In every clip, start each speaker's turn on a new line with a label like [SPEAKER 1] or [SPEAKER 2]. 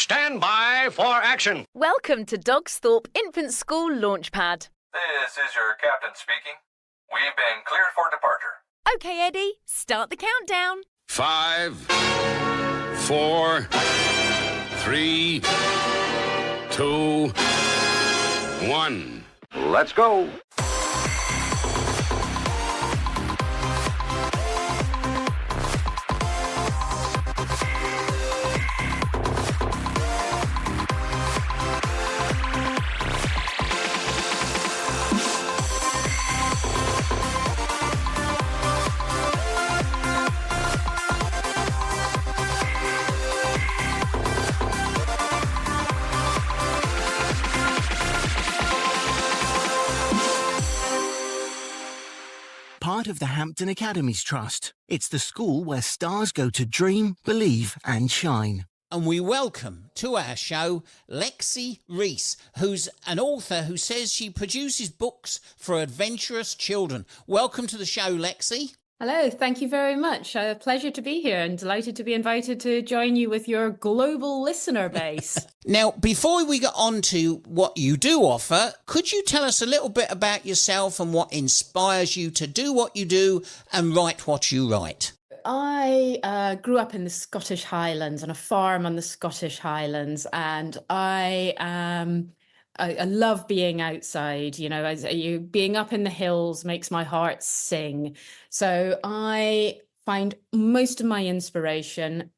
[SPEAKER 1] Stand by for action.
[SPEAKER 2] Welcome to Dogsthorpe Infant School Launchpad.
[SPEAKER 3] This is your captain speaking. We've been cleared for departure.
[SPEAKER 2] Okay, Eddie, start the countdown.
[SPEAKER 1] 5, 4, 3, 2, 1.
[SPEAKER 3] Let's go.
[SPEAKER 4] Part of the Hampton Academies Trust. It's the school where stars go to dream, believe and shine.
[SPEAKER 5] And we welcome to our show Lexi Rees, who's an author who says she produces books for adventurous children. Welcome to the show, Lexi.
[SPEAKER 6] Hello, thank you very much. A pleasure to be here and delighted to be invited to join you with your global listener base.
[SPEAKER 5] Now, before we get on to what you do offer, could you tell us a little bit about yourself and what inspires you to do what you do and write what you write?
[SPEAKER 6] I grew up in the Scottish Highlands on a farm on the Scottish Highlands, and I love being outside. You know, being up in the hills makes my heart sing. So I find most of my inspiration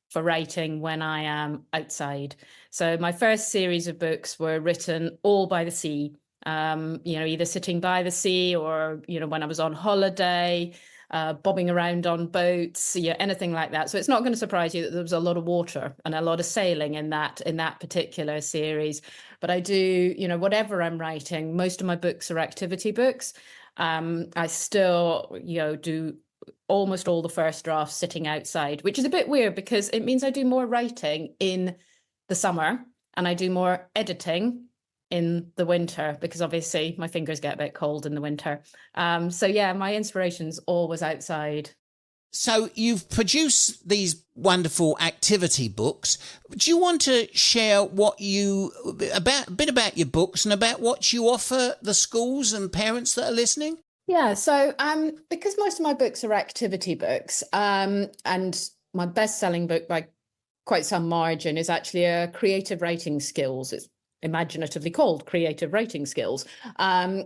[SPEAKER 6] for writing when I am outside. So my first series of books were written all by the sea, either sitting by the sea or, when I was on holiday, bobbing around on boats, anything like that. So it's not going to surprise you that there was a lot of water and a lot of sailing in that particular series. But I do, whatever I'm writing, most of my books are activity books. I still, do almost all the first drafts sitting outside, which is a bit weird because it means I do more writing in the summer and I do more editing in the winter because obviously my fingers get a bit cold in the winter. My inspiration's always outside.
[SPEAKER 5] So you've produced these wonderful activity books. Do you want to share a bit about your books and about what you offer the schools and parents that are listening?
[SPEAKER 6] Yeah, so because most of my books are activity books, and my best-selling book by quite some margin is actually a creative writing skills. It's imaginatively called Creative Writing Skills. So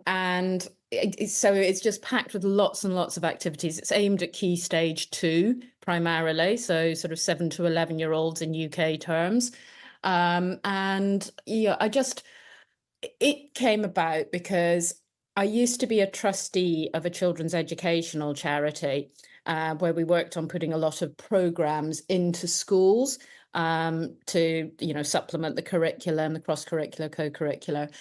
[SPEAKER 6] it's just packed with lots and lots of activities. It's aimed at Key Stage 2 primarily, so sort of 7 to 11-year-olds in UK terms. It came about because I used to be a trustee of a children's educational charity where we worked on putting a lot of programmes into schools to, supplement the curriculum, the cross-curricular, co-curricular.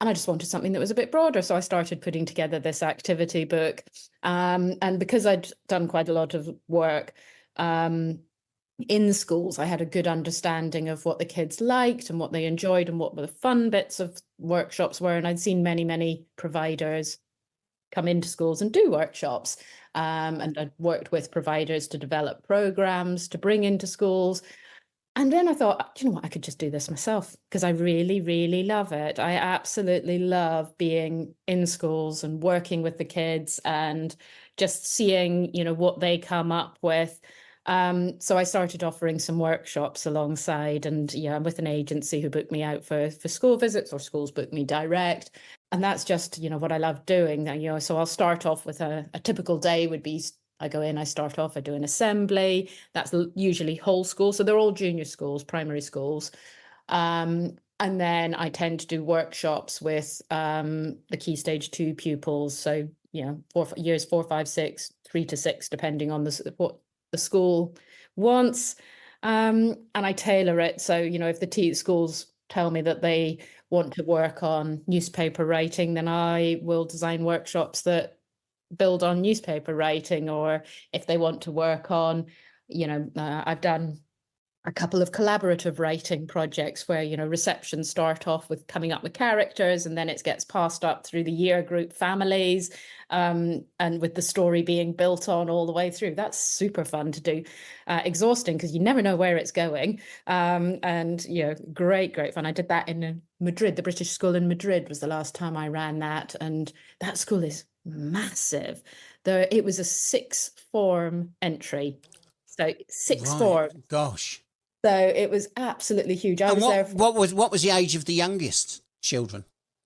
[SPEAKER 6] And I just wanted something that was a bit broader. So I started putting together this activity book. And because I'd done quite a lot of work in schools, I had a good understanding of what the kids liked and what they enjoyed and what the fun bits of workshops were. And I'd seen many, many providers come into schools and do workshops. And I'd worked with providers to develop programs to bring into schools. And then I thought, you know what, I could just do this myself because I really, really love it. I absolutely love being in schools and working with the kids and just seeing, what they come up with. So I started offering some workshops alongside, and I'm with an agency who booked me out for school visits, or schools book me direct. And that's just, what I love doing. So I'll start off with a typical day would be, I go in, I start off, I do an assembly. That's usually whole school. So they're all junior schools, primary schools. And then I tend to do workshops with the Key Stage 2 pupils. So, years 4, 5, 6, 3 to 6, depending on what the school wants. And I tailor it. So, if the schools tell me that they want to work on newspaper writing, then I will design workshops that build on newspaper writing. Or if they want to work on, I've done a couple of collaborative writing projects where, receptions start off with coming up with characters, and then it gets passed up through the year group families, and with the story being built on all the way through. That's super fun to do. Exhausting because you never know where it's going. And great fun. I did that in Madrid. The British School in Madrid was the last time I ran that, and that school is massive. It was a sixth form entry, so sixth form.
[SPEAKER 5] Gosh.
[SPEAKER 6] So it was absolutely huge.
[SPEAKER 5] What was the age of the youngest children?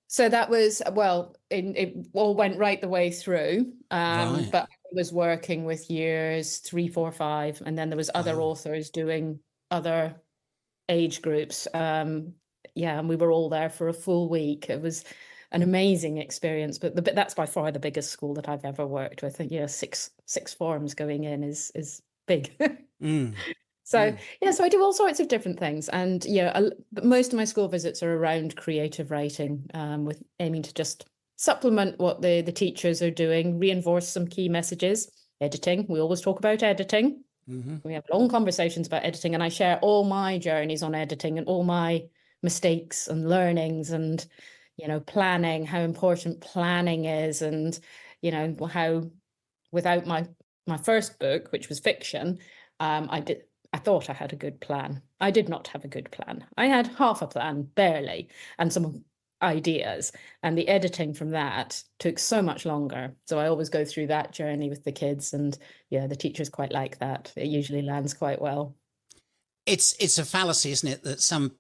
[SPEAKER 6] So that was, well, it all went right the way through. But I was working with years 3, 4, 5, and then there was other authors doing other age groups. And we were all there for a full week. It was an amazing experience, but that's by far the biggest school that I've ever worked with. Six forms going in is big. So I do all sorts of different things, and most of my school visits are around creative writing, with aiming to just supplement what the teachers are doing, reinforce some key messages. Editing, we always talk about editing. We have long conversations about editing, and I share all my journeys on editing and all my mistakes and learnings, and planning, how important planning is, and how without my first book, which was fiction, I thought I had a good plan. I did not have a good plan. I had half a plan, barely, and some ideas. And the editing from that took so much longer. So I always go through that journey with the kids, and the teachers quite like that. It usually lands quite well.
[SPEAKER 5] It's a fallacy, isn't it, that some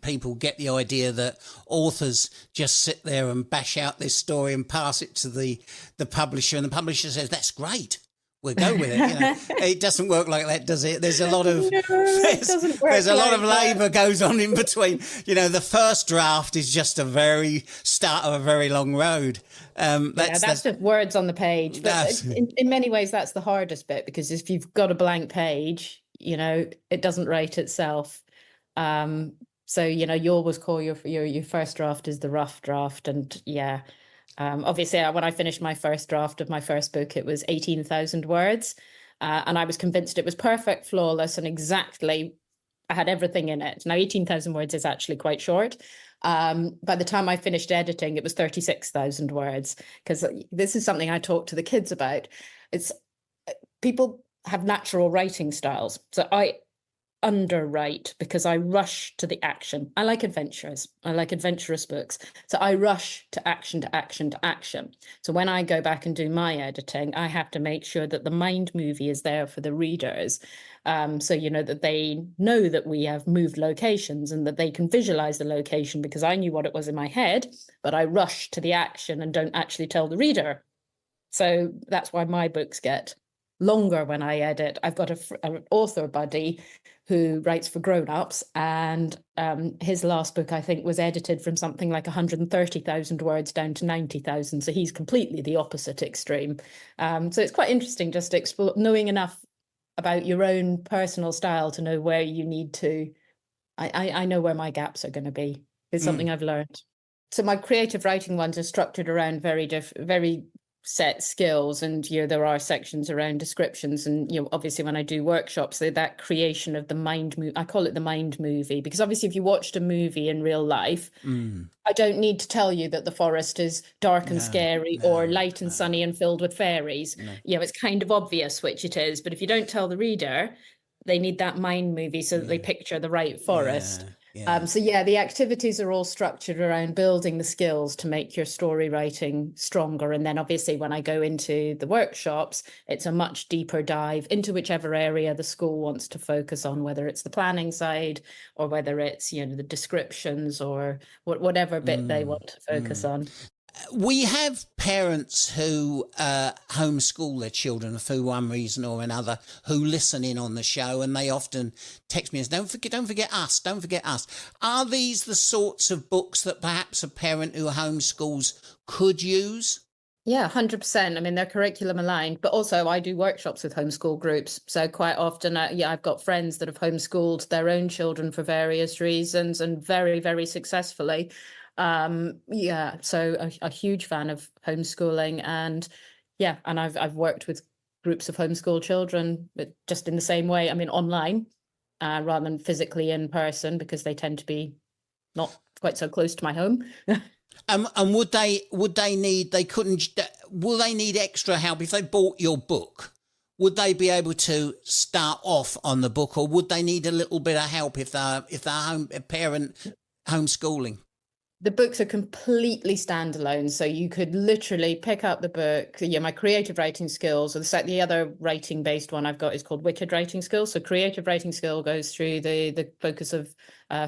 [SPEAKER 5] people get the idea that authors just sit there and bash out this story and pass it to the publisher, and the publisher says, that's great, we'll go with it. It doesn't work like that, does it? There's a lot of there's a lot of labour goes on in between. The first draft is just a very start of a very long road. That's
[SPEAKER 6] just words on the page. But in many ways, that's the hardest bit, because if you've got a blank page, it doesn't write itself. So you always call your first draft is the rough draft, and obviously, when I finished my first draft of my first book, it was 18,000 words. And I was convinced it was perfect, flawless, and exactly, I had everything in it. Now, 18,000 words is actually quite short. By the time I finished editing, it was 36,000 words, because this is something I talk to the kids about. It's people have natural writing styles. So I underwrite because I rush to the action. I like adventures. I like adventurous books. So I rush to action, to action, to action. So when I go back and do my editing, I have to make sure that the mind movie is there for the readers. So, that they know that we have moved locations and that they can visualize the location, because I knew what it was in my head, but I rush to the action and don't actually tell the reader. So that's why my books get longer when I edit. I've got an author buddy who writes for grown-ups, and his last book, I think, was edited from something like 130,000 words down to 90,000. So he's completely the opposite extreme. So it's quite interesting just to explore, knowing enough about your own personal style to know where you need to. I know where my gaps are going to be. It's something I've learned. So my creative writing ones are structured around very set skills, and there are sections around descriptions, and obviously when I do workshops, that creation of the mind movie, I call it the mind movie, because obviously if you watched a movie in real life, I don't need to tell you that the forest is dark and scary or light and sunny and filled with fairies. It's kind of obvious which it is, but if you don't tell the reader, they need that mind movie so that they picture the right forest. The activities are all structured around building the skills to make your story writing stronger. And then obviously when I go into the workshops, it's a much deeper dive into whichever area the school wants to focus on, whether it's the planning side or whether it's, the descriptions or whatever bit they want to focus on.
[SPEAKER 5] We have parents who homeschool their children for one reason or another, who listen in on the show, and they often text me and say, don't forget us. Are these the sorts of books that perhaps a parent who homeschools could use?
[SPEAKER 6] Yeah, 100%. I mean, they're curriculum aligned, but also I do workshops with homeschool groups. So quite often, I've got friends that have homeschooled their own children for various reasons, and very, very successfully. So a huge fan of homeschooling, and I've worked with groups of homeschool children, but just in the same way. I mean, online, rather than physically in person, because they tend to be not quite so close to my home.
[SPEAKER 5] And will they need extra help if they bought your book? Would they be able to start off on the book, or would they need a little bit of help if they're a parent homeschooling?
[SPEAKER 6] The books are completely standalone, so you could literally pick up the book. My creative writing skills, or the other writing based one I've got is called Wicked Writing Skills. So creative writing skill goes through the focus of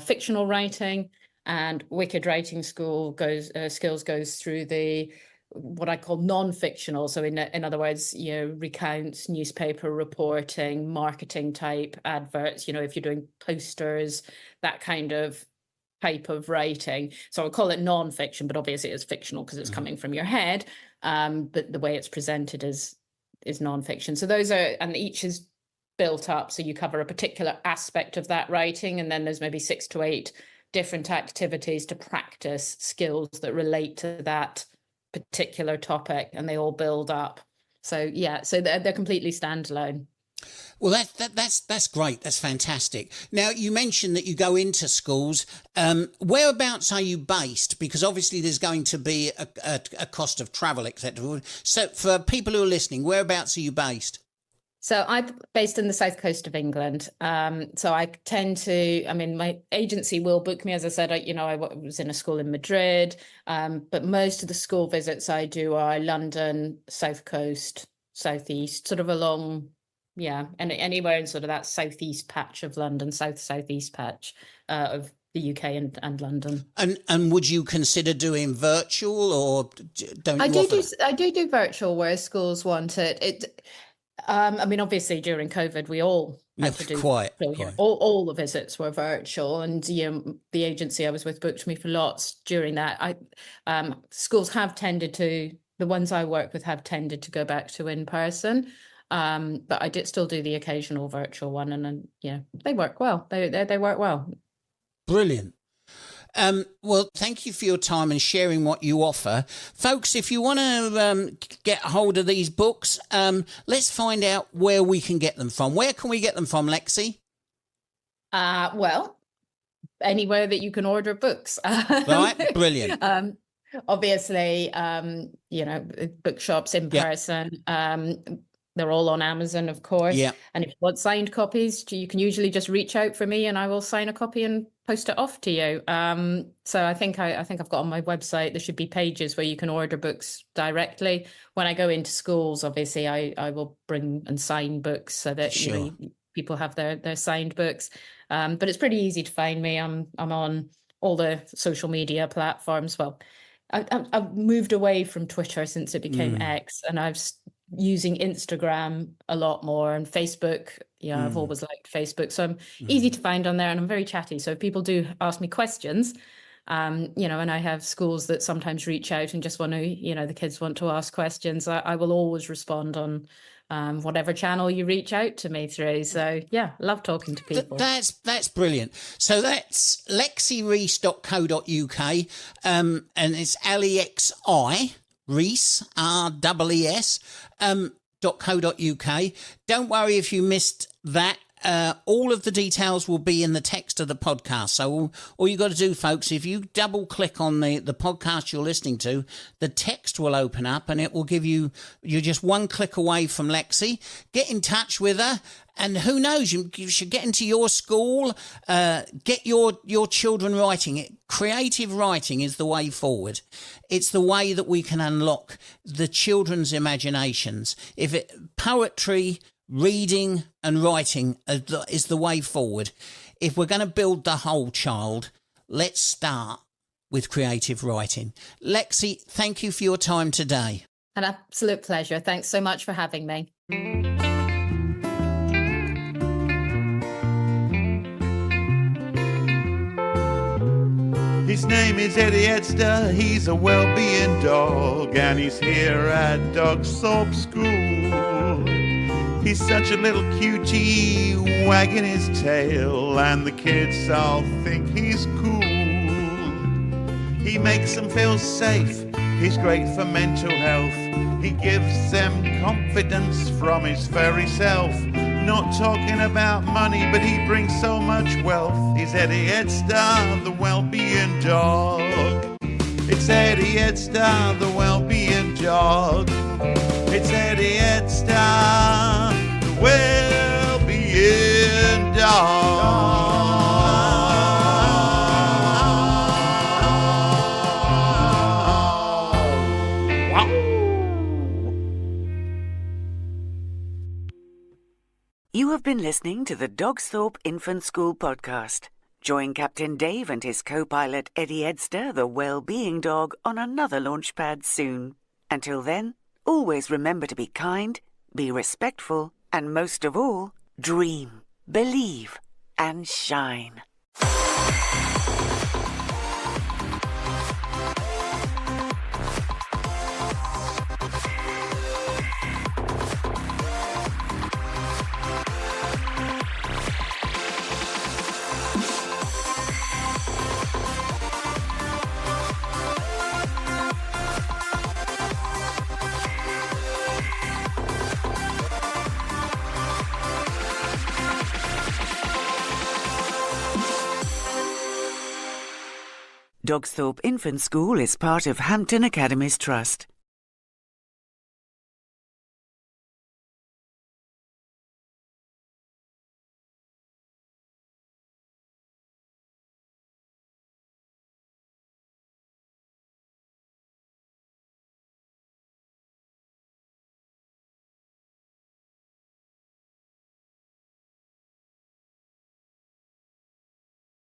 [SPEAKER 6] fictional writing, and Wicked Writing skills goes through the what I call non-fictional. So in other words, recounts, newspaper reporting, marketing type adverts. If you're doing posters, that kind of type of writing. So I call it non-fiction, but obviously it's fictional because it's coming from your head. But the way it's presented is non-fiction. So those are, and each is built up. So you cover a particular aspect of that writing, and then there's maybe 6 to 8 different activities to practice skills that relate to that particular topic, and they all build up. So so they're completely standalone.
[SPEAKER 5] Well, that's great. That's fantastic. Now, you mentioned that you go into schools. Whereabouts are you based? Because obviously there's going to be a cost of travel, etc. So for people who are listening, whereabouts are you based?
[SPEAKER 6] So I'm based in the south coast of England. So I tend to, my agency will book me. As I said, I was in a school in Madrid, but most of the school visits I do are London, south coast, southeast, sort of along, and anywhere in sort of that southeast patch of London, southeast patch of the UK and London.
[SPEAKER 5] And would you consider doing virtual, or don't you
[SPEAKER 6] I do virtual where schools want it. Obviously during COVID, we all had to do
[SPEAKER 5] quite.
[SPEAKER 6] All the visits were virtual, and the agency I was with booked me for lots during that. Schools have tended to, the ones I work with have tended to go back to in person, but I did still do the occasional virtual one, and then they work well. They work well.
[SPEAKER 5] Brilliant. Well, thank you for your time and sharing what you offer. Folks, if you want to get hold of these books, let's find out where we can get them from. Where can we get them from, Lexi?
[SPEAKER 6] Well, anywhere that you can order books.
[SPEAKER 5] Right, brilliant.
[SPEAKER 6] Obviously, bookshops in person. They're all on Amazon, of course.
[SPEAKER 5] Yeah.
[SPEAKER 6] And if you want signed copies, you can usually just reach out for me, and I will sign a copy and post it off to you. So I think I've got on my website, there should be pages where you can order books directly. When I go into schools, obviously I will bring and sign books so that
[SPEAKER 5] Sure.
[SPEAKER 6] people have their signed books. But it's pretty easy to find me. I'm on all the social media platforms. Well, I've moved away from Twitter since it became X, and I've using Instagram a lot more, and Facebook. I've always liked Facebook, so I'm easy to find on there, and I'm very chatty. So if people do ask me questions, and I have schools that sometimes reach out and just want to, the kids want to ask questions, I will always respond on whatever channel you reach out to me through. So love talking to people.
[SPEAKER 5] That's brilliant. So that's lexirees.co.uk, and it's Lexi Rees, REES, .co.uk. Don't worry if you missed that. All of the details will be in the text of the podcast. So all you got to do, folks, if you double click on the podcast you're listening to, the text will open up and it will give you're just one click away from Lexi. Get in touch with her. And who knows, you should get into your school, get your children writing. Creative writing is the way forward. It's the way that we can unlock the children's imaginations. Poetry, reading and writing is the way forward. If we're going to build the whole child, let's start with creative writing. Lexi, thank you for your time today.
[SPEAKER 6] An absolute pleasure. Thanks so much for having me.
[SPEAKER 7] His name is Eddie Edster, he's a well-being dog, and he's here at Dogthorpe School. He's such a little cutie, wagging his tail, and the kids all think he's cool. He makes them feel safe, he's great for mental health. He gives them confidence from his very self. not talking about money, but he brings so much wealth. He's Eddie Headstar, the well-being dog. It's Eddie Headstar, the well-being dog. It's Eddie Headstar, the well-being dog.
[SPEAKER 8] You have been listening to the Dogsthorpe Infant School podcast. Join Captain Dave and his co-pilot Eddie Edster, the well-being dog, on another Launchpad soon. Until then, always remember to be kind, be respectful, and most of all, dream, believe, and shine. Dogsthorpe Infant School is part of Hampton Academies Trust.